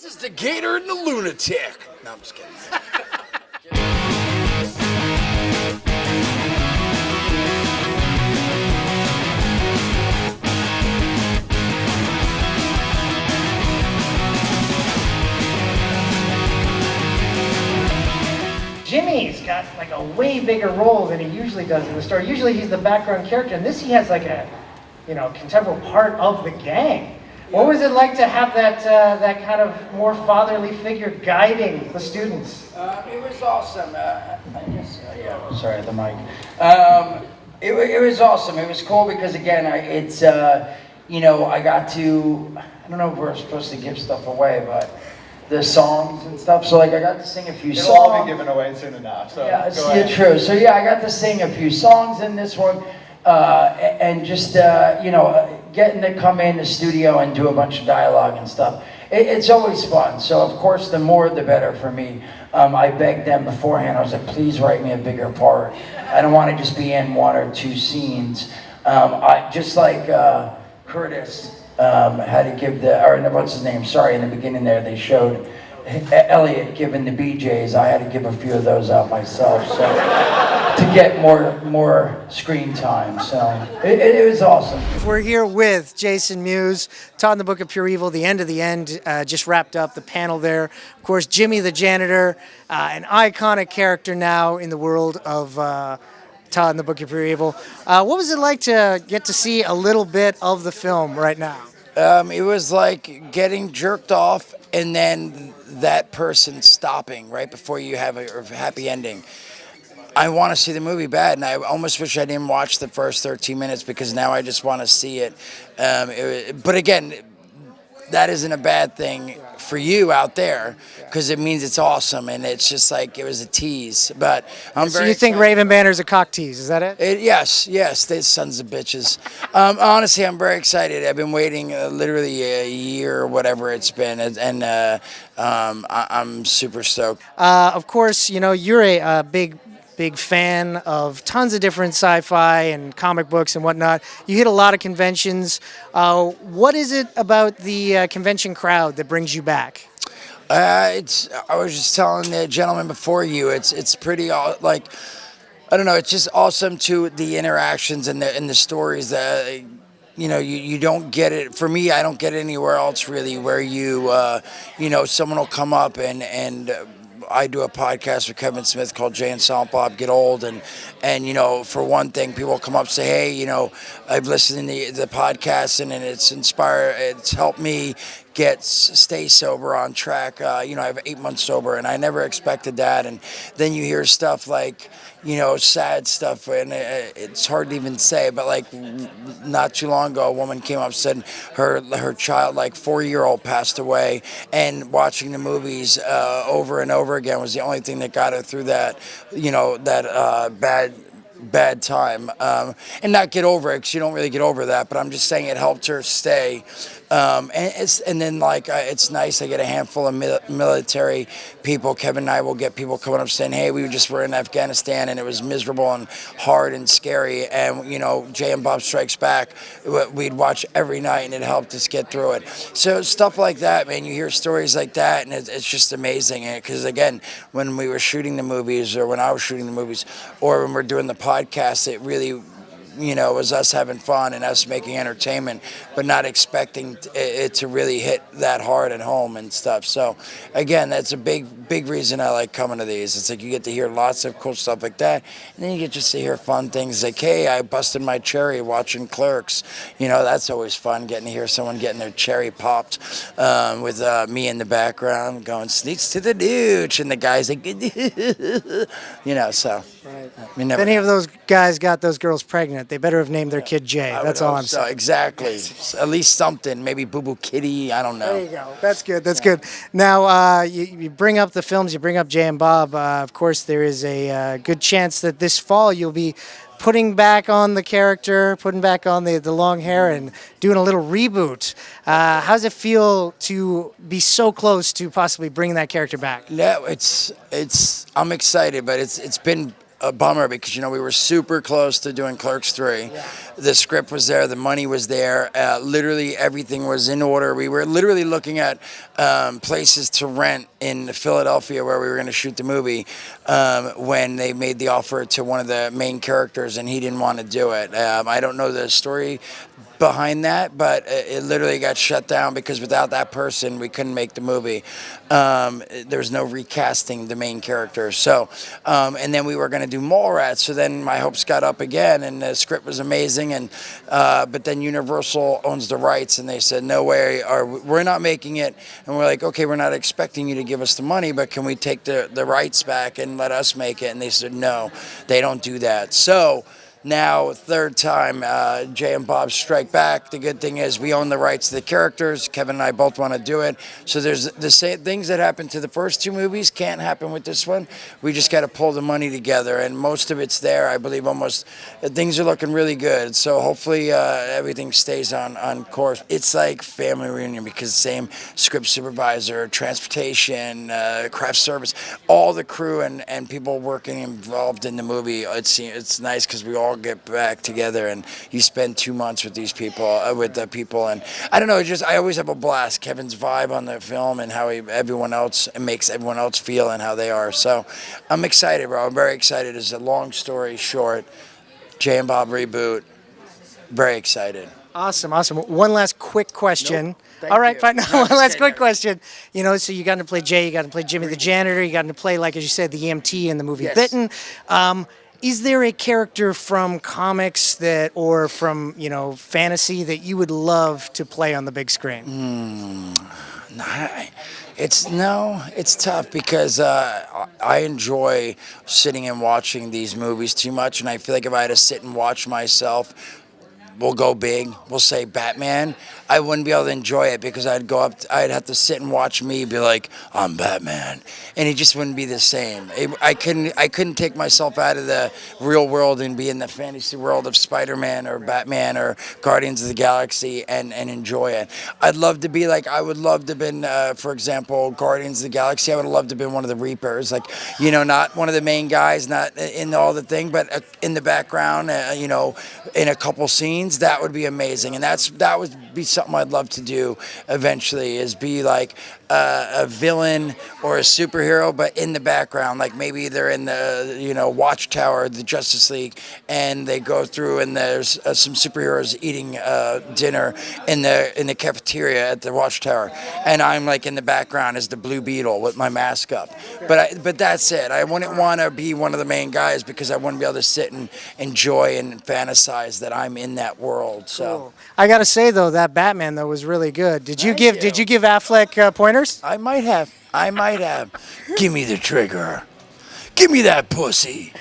This is the Gator and the Lunatic. No, I'm just kidding. Jimmy's got like a way bigger role than he usually does in the story. Usually he's the background character, and this he has like a, contemporary part of the gang. What was it like to have that kind of more fatherly figure guiding the students? It was awesome. Sorry, the mic. It was awesome. It was cool because again, I got to. I don't know if we're supposed to give stuff away, but the songs and stuff. So I got to sing a few songs. It'll all be given away soon enough. So yeah, true. So yeah, I got to sing a few songs in this one, and just getting to come in the studio and do a bunch of dialogue and stuff. It's always fun. So of course, the more the better for me. I begged them beforehand. I was like, please write me a bigger part. I don't want to just be in one or two scenes. I just like Curtis. Had to give what's his name? Sorry, in the beginning there they showed Elliot giving the BJs. I had to give a few of those out myself, so to get more screen time. So it was awesome. We're here with Jason Mewes, Todd in the Book of Pure Evil. The End of the End just wrapped up the panel there. Of course, Jimmy the Janitor, an iconic character now in the world of Todd in the Book of Pure Evil. What was it like to get to see a little bit of the film right now? It was like getting jerked off and then that person stopping right before you have a happy ending. I want to see the movie bad, and I almost wish I didn't watch the first 13 minutes because now I just want to see it. But again, that isn't a bad thing for you out there because it means it's awesome, and it's just like it was a tease. But I'm so you think Raven Banner's a cock tease? Is that it? Yes, they sons of bitches. Honestly, I'm very excited. I've been waiting literally a year or whatever it's been, and I'm super stoked. Of course, you're a big fan of tons of different sci-fi and comic books and whatnot. You hit a lot of conventions. What is it about the convention crowd that brings you back? I was just telling the gentleman before you, it's pretty like, I don't know, it's just awesome to the interactions and the stories that you don't get it. For me, I don't get it anywhere else really, where someone will come up and I do a podcast with Kevin Smith called Jay and Silent Bob Get Old, and for one thing, people come up and say, hey, I've listened to the podcast and it's inspired, it's helped me stay sober on track. I have 8 months sober, and I never expected that. And then you hear stuff like, sad stuff, and it's hard to even say, but like not too long ago, a woman came up and said her child, like 4-year-old, passed away, and watching the movies over and over again was the only thing that got her through that, bad time, and not get over it, because you don't really get over that, but I'm just saying it helped her stay. And then it's nice. I get a handful of military people. Kevin and I will get people coming up saying, hey, we were in Afghanistan and it was miserable and hard and scary, and Jay and Bob Strikes Back we'd watch every night, and it helped us get through it. So stuff like that, man, you hear stories like that, and it's just amazing, because again, when we were shooting the movies, or when I was shooting the movies, or when we're doing the podcast, it really it was us having fun and us making entertainment, but not expecting it to really hit that hard at home and stuff. So again, that's a big reason I like coming to these. It's like you get to hear lots of cool stuff like that, and then you get just to hear fun things like, hey, I busted my cherry watching Clerks. That's always fun, getting to hear someone getting their cherry popped with me in the background going, sneaks to the douche, and the guy's like, so. Right. If any of those guys got those girls pregnant, they better have named their kid Jay. That's all I'm saying. Exactly. At least something. Maybe Boo Boo Kitty. I don't know. There you go. That's good. That's good. Now, you bring up the films. You bring up Jay and Bob. Of course, there is a good chance that this fall you'll be putting back on the character, putting back on the long hair, and doing a little reboot. How does it feel to be so close to possibly bringing that character back? Yeah, I'm excited, but it's been a bummer because, we were super close to doing Clerks 3. Yeah. The script was there, the money was there, literally everything was in order. We were literally looking at places to rent in Philadelphia where we were going to shoot the movie when they made the offer to one of the main characters and he didn't want to do it. I don't know the story behind that, but it literally got shut down because without that person we couldn't make the movie. There was no recasting the main character. So and then we were going to do Mallrats, so then my hopes got up again and the script was amazing, and but then Universal owns the rights and they said no way, we're not making it. And we're like, okay, we're not expecting you to give us the money, but can we take the rights back and let us make it? And they said no, they don't do that. So now, third time, Jay and Bob strike back. The good thing is we own the rights to the characters. Kevin and I both want to do it. So there's the same things that happened to the first two movies can't happen with this one. We just got to pull the money together, and most of it's there. I believe almost things are looking really good. So hopefully everything stays on course. It's like family reunion because same script supervisor, transportation, craft service, all the crew and people working involved in the movie. It's nice because we all get back together and you spend 2 months with these people, with the people, and I don't know, I always have a blast. Kevin's vibe on the film and how everyone else makes everyone else feel and how they are. So I'm excited, bro. I'm very excited. It's a long story short. Jay and Bob Reboot. Very excited. Awesome. One last quick question. Nope. All right, fine. No, One last quick question. So you got to play Jay, you got to play Jimmy the Janitor, you got to play, like as you said, the EMT in the movie Yes. Bitten. Is there a character from comics or from, fantasy that you would love to play on the big screen? It's tough because I enjoy sitting and watching these movies too much, and I feel like if I had to sit and watch myself, we'll go big, we'll say Batman, I wouldn't be able to enjoy it because I'd have to sit and watch me be like, I'm Batman, and it just wouldn't be the same. I couldn't take myself out of the real world and be in the fantasy world of Spider-Man or Batman or Guardians of the Galaxy and enjoy it. I would love to have been, for example, Guardians of the Galaxy, I would have loved to have been one of the Reapers, not one of the main guys, not in all the thing, but in the background, in a couple scenes. That would be amazing, and that would be something I'd love to do eventually, is be like a villain or a superhero, but in the background, like maybe they're in the Watchtower, the Justice League, and they go through and there's some superheroes eating dinner in the cafeteria at the Watchtower, and I'm like in the background as the Blue Beetle with my mask up. But that's it. I wouldn't want to be one of the main guys because I wouldn't be able to sit and enjoy and fantasize that I'm in that world. So cool. I gotta say though, that Batman though was really good. Did you give Affleck pointers? I might have. Give me the trigger. Give me that pussy.